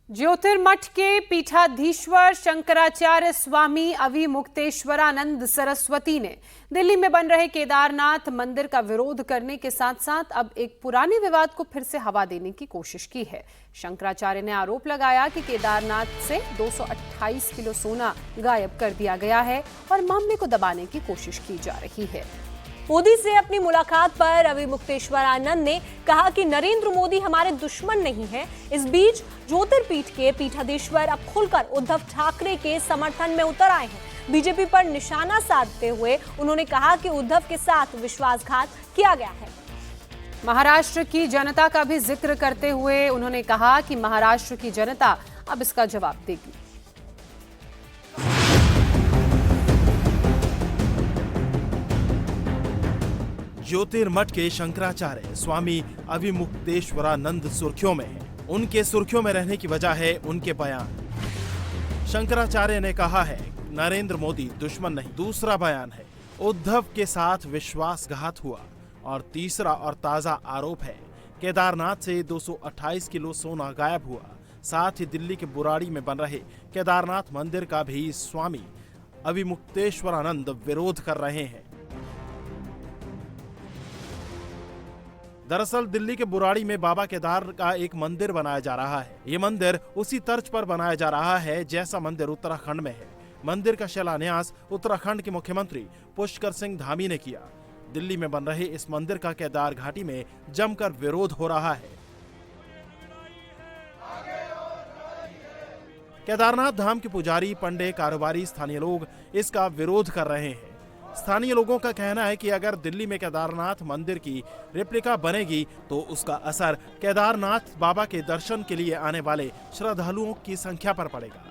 ज्योतिर्मठ के पीठाधीश्वर शंकराचार्य स्वामी अविमुक्तेश्वरानंद सरस्वती ने दिल्ली में बन रहे केदारनाथ मंदिर का विरोध करने के साथ साथ अब एक पुराने विवाद को फिर से हवा देने की कोशिश की है। शंकराचार्य ने आरोप लगाया कि केदारनाथ से 228 किलो सोना गायब कर दिया गया है और मामले को दबाने की कोशिश की जा रही है। मोदी से अपनी मुलाकात पर अविमुक्तेश्वरानंद ने कहा कि नरेंद्र मोदी हमारे दुश्मन नहीं है। इस बीच ज्योतिर्पीठ के पीठाधीश्वर अब खुलकर उद्धव ठाकरे के समर्थन में उतर आए हैं। बीजेपी पर निशाना साधते हुए उन्होंने कहा कि उद्धव के साथ विश्वासघात किया गया है। महाराष्ट्र की जनता का भी जिक्र करते हुए उन्होंने कहा कि महाराष्ट्र की जनता अब इसका जवाब देगी। ज्योतिर्मठ के शंकराचार्य स्वामी अविमुक्तेश्वरानंद सुर्खियों में है। उनके सुर्खियों में रहने की वजह है उनके बयान। शंकराचार्य ने कहा है नरेंद्र मोदी दुश्मन नहीं। दूसरा बयान है उद्धव के साथ विश्वासघात हुआ। और तीसरा और ताजा आरोप है केदारनाथ से 228 किलो सोना गायब हुआ। साथ ही दिल्ली के बुराड़ी में बन रहे केदारनाथ मंदिर का भी स्वामी अविमुक्तेश्वरानंद विरोध कर रहे हैं। दरअसल दिल्ली के बुराड़ी में बाबा केदार का एक मंदिर बनाया जा रहा है। ये मंदिर उसी तर्ज पर बनाया जा रहा है जैसा मंदिर उत्तराखंड में है। मंदिर का शिलान्यास उत्तराखंड के मुख्यमंत्री पुष्कर सिंह धामी ने किया। दिल्ली में बन रहे इस मंदिर का केदार घाटी में जमकर विरोध हो रहा है। केदारनाथ धाम के पुजारी, पंडे, कारोबारी, स्थानीय लोग इसका विरोध कर रहे हैं। स्थानीय लोगों का कहना है कि अगर दिल्ली में केदारनाथ मंदिर की रेप्लिका बनेगी तो उसका असर केदारनाथ बाबा के दर्शन के लिए आने वाले श्रद्धालुओं की संख्या पर पड़ेगा।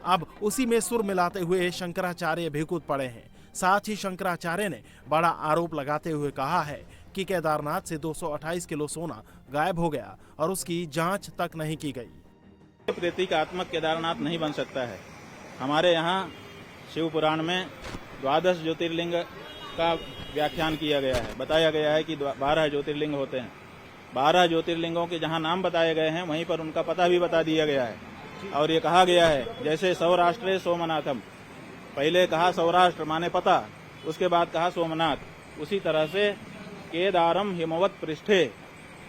अब उसी में सुर मिलाते हुए शंकराचार्य भी कूद पड़े हैं। साथ ही शंकराचार्य ने बड़ा आरोप लगाते हुए कहा है कि केदारनाथ से 228 किलो सोना गायब हो गया और उसकी जांच तक नहीं की गई। प्रतीकात्मक केदारनाथ नहीं बन सकता है। हमारे यहाँ शिव पुराण में 12 ज्योतिर्लिंग का व्याख्यान किया गया है। बताया गया है कि 12 ज्योतिर्लिंग होते हैं। 12 ज्योतिर्लिंगों के जहां नाम बताए गए हैं वहीं पर उनका पता भी बता दिया गया है। और ये कहा गया है जैसे सौराष्ट्रे सोमनाथम, पहले कहा सौराष्ट्र माने पता, उसके बाद कहा सोमनाथ। उसी तरह से केदारम हिमवत पृष्ठे,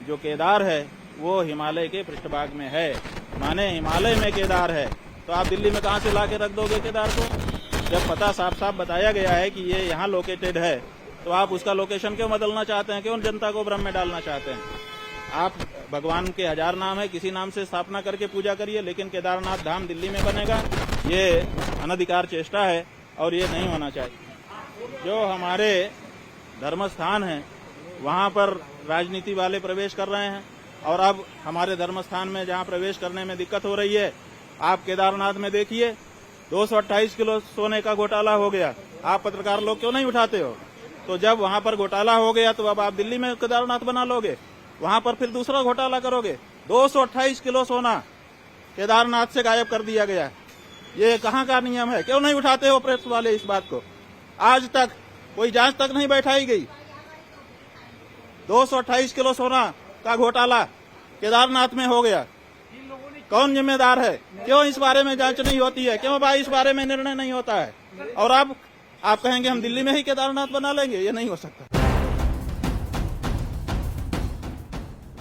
जो केदार है वो हिमालय के पृष्ठभाग में है, माने हिमालय में केदार है। तो आप दिल्ली में कहां से ला के रख दोगे केदार को? जब पता साफ साफ बताया गया है कि ये यहाँ लोकेटेड है तो आप उसका लोकेशन क्यों बदलना चाहते हैं? क्यों जनता को भ्रम में डालना चाहते हैं? आप भगवान के 1000 नाम है, किसी नाम से स्थापना करके पूजा करिए, लेकिन केदारनाथ धाम दिल्ली में बनेगा, ये अनधिकार चेष्टा है और ये नहीं होना चाहिए। जो हमारे धर्म स्थान है वहाँ पर राजनीति वाले प्रवेश कर रहे हैं और अब हमारे धर्म स्थान में जहाँ प्रवेश करने में दिक्कत हो रही है, आप केदारनाथ में देखिए 228 किलो सोने का घोटाला हो गया। आप पत्रकार लोग क्यों नहीं उठाते हो? तो जब वहां पर घोटाला हो गया तो अब आप दिल्ली में केदारनाथ बना लोगे, वहां पर फिर दूसरा घोटाला करोगे। 228 किलो सोना केदारनाथ से गायब कर दिया गया। ये कहाँ का नियम है? क्यों नहीं उठाते हो प्रेस वाले इस बात को? आज तक कोई जांच तक नहीं बैठाई गई। 228 किलो सोना का घोटाला केदारनाथ में हो गया। कौन जिम्मेदार है? क्यों इस बारे में जांच नहीं होती है? क्यों भाई इस बारे में निर्णय नहीं होता है? और अब आप कहेंगे हम दिल्ली में ही केदारनाथ बना लेंगे? ये नहीं हो सकता।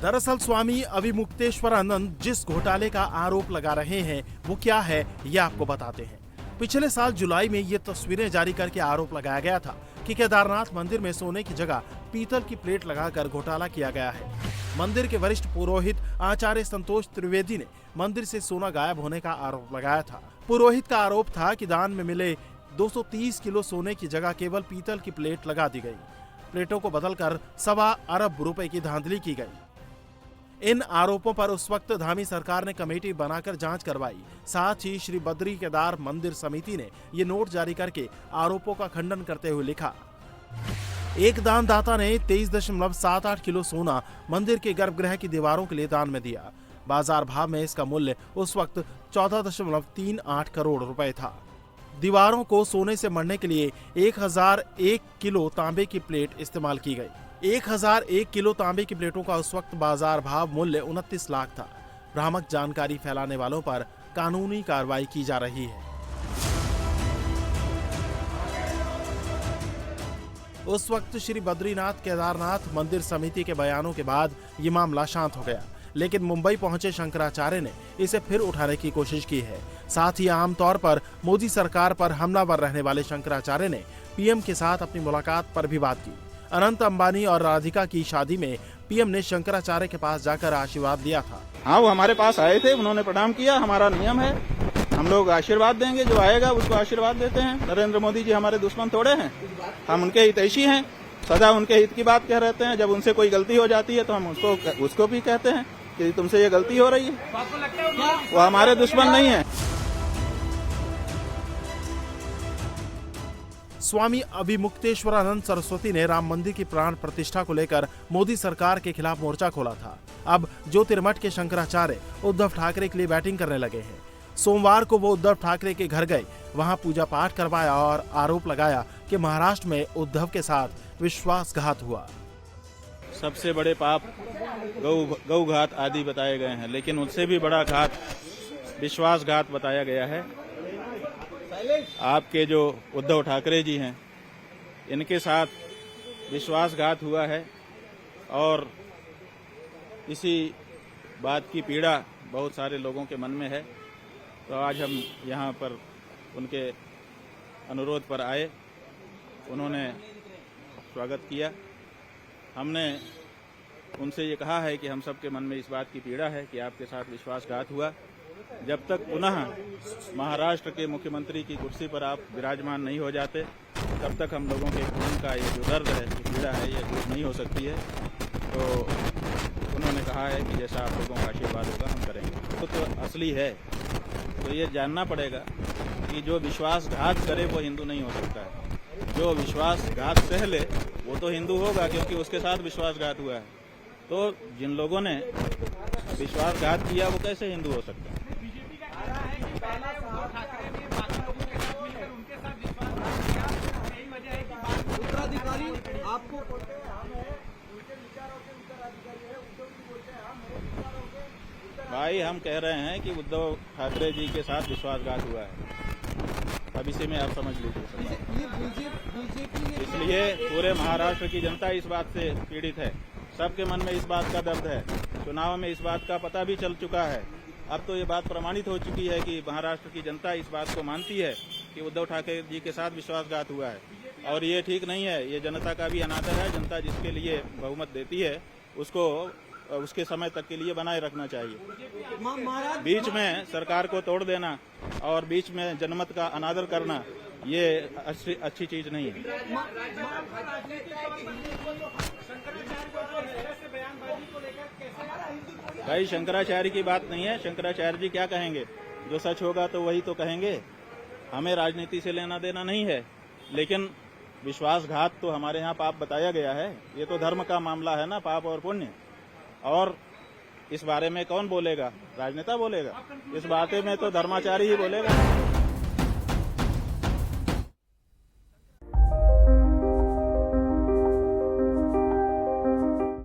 दरअसल स्वामी अविमुक्तेश्वरानंद जिस घोटाले का आरोप लगा रहे हैं वो क्या है ये आपको बताते हैं। पिछले साल जुलाई में ये तस्वीरें जारी करके आरोप लगाया गया था कि केदारनाथ मंदिर में सोने की जगह पीतल की प्लेट लगाकर घोटाला किया गया है। मंदिर के वरिष्ठ पुरोहित आचार्य संतोष त्रिवेदी ने मंदिर से सोना गायब होने का आरोप लगाया था। पुरोहित का आरोप था कि दान में मिले 230 किलो सोने की जगह केवल पीतल की प्लेट लगा दी गई। प्लेटों को बदलकर 1.25 अरब रुपए की धांधली की गई। इन आरोपों पर उस वक्त धामी सरकार ने कमेटी बनाकर जांच करवाई। साथ ही श्री बद्री केदार मंदिर समिति ने ये नोट जारी करके आरोपों का खंडन करते हुए लिखा, एक दानदाता ने 23.78 किलो सोना मंदिर के गर्भगृह की दीवारों के लिए दान में दिया। बाजार भाव में इसका मूल्य उस वक्त 14.38 करोड़ रुपए था। दीवारों को सोने से मढ़ने के लिए 1001 किलो तांबे की प्लेट इस्तेमाल की गई। 1001 किलो तांबे की प्लेटों का उस वक्त बाजार भाव मूल्य 29 लाख था। भ्रामक जानकारी फैलाने वालों पर कानूनी कार्रवाई की जा रही है। उस वक्त श्री बद्रीनाथ केदारनाथ मंदिर समिति के बयानों के बाद ये मामला शांत हो गया, लेकिन मुंबई पहुंचे शंकराचार्य ने इसे फिर उठाने की कोशिश की है। साथ ही आमतौर पर मोदी सरकार पर हमलावर रहने वाले शंकराचार्य ने पीएम के साथ अपनी मुलाकात पर भी बात की। अनंत अंबानी और राधिका की शादी में पीएम ने शंकराचार्य के पास जाकर आशीर्वाद लिया था। हाँ, वो हमारे पास आए थे, उन्होंने प्रणाम किया। हमारा नियम है, हम लोग आशीर्वाद देंगे, जो आएगा उसको आशीर्वाद देते हैं। नरेंद्र मोदी जी हमारे दुश्मन थोड़े हैं, हम उनके हितैषी हैं, सदा उनके हित की बात कह रहते हैं। जब उनसे कोई गलती हो जाती है तो हम उसको भी कहते हैं कि तुमसे ये गलती हो रही है। वो हमारे दुश्मन नहीं है। स्वामी अविमुक्तेश्वरानंद सरस्वती ने राम मंदिर की प्राण प्रतिष्ठा को लेकर मोदी सरकार के खिलाफ मोर्चा खोला था। अब ज्योतिर्मठ के शंकराचार्य उद्धव ठाकरे के लिए बैटिंग करने लगे हैं। सोमवार को वो उद्धव ठाकरे के घर गए, वहां पूजा पाठ करवाया और आरोप लगाया कि महाराष्ट्र में उद्धव के साथ विश्वासघात हुआ। सबसे बड़े पाप गौघात आदि बताए गए हैं, लेकिन उससे भी बड़ा घात विश्वासघात बताया गया है। आपके जो उद्धव ठाकरे जी हैं, इनके साथ विश्वासघात हुआ है और इसी बात की पीड़ा बहुत सारे लोगों के मन में है। तो आज हम यहाँ पर उनके अनुरोध पर आए, उन्होंने स्वागत किया। हमने उनसे ये कहा है कि हम सबके मन में इस बात की पीड़ा है कि आपके साथ विश्वासघात हुआ। जब तक पुनः महाराष्ट्र के मुख्यमंत्री की कुर्सी पर आप विराजमान नहीं हो जाते, तब तक हम लोगों के खून का ये जो दर्द है, ये पीड़ा है, ये दूर नहीं हो सकती है। तो उन्होंने कहा है कि जैसा आप लोगों का आशीर्वाद होगा हम करेंगे। तो असली है, तो ये जानना पड़ेगा कि जो विश्वासघात करे वो हिंदू नहीं हो सकता है। जो विश्वासघात सह ले वो तो हिंदू होगा, क्योंकि उसके साथ विश्वासघात हुआ है। तो जिन लोगों ने विश्वासघात किया वो कैसे हिंदू हो सकता है? भाई, हम कह रहे हैं कि उद्धव ठाकरे जी के साथ विश्वासघात हुआ है। अब इसी में आप समझ लीजिए। इसलिए पूरे महाराष्ट्र की जनता इस बात से पीड़ित है, सबके मन में इस बात का दर्द है। चुनाव में इस बात का पता भी चल चुका है। अब तो ये बात प्रमाणित हो चुकी है कि महाराष्ट्र की जनता इस बात को मानती है कि उद्धव ठाकरे जी के साथ विश्वासघात हुआ है, और ये ठीक नहीं है। ये जनता का भी अनादर है। जनता जिसके लिए बहुमत देती है उसको उसके समय तक के लिए बनाए रखना चाहिए। बीच में सरकार को तोड़ देना और बीच में जनमत का अनादर करना, ये अच्छी चीज नहीं है। भाई, शंकराचार्य की बात नहीं है। शंकराचार्य जी क्या कहेंगे? जो सच होगा तो वही तो कहेंगे। हमें राजनीति से लेना देना नहीं है, लेकिन विश्वासघात तो हमारे यहाँ पाप बताया गया है। ये तो धर्म का मामला है ना, पाप और पुण्य। और इस बारे में कौन बोलेगा? राजनेता बोलेगा। इस बारे में तो धर्माचार्य ही बोलेगा।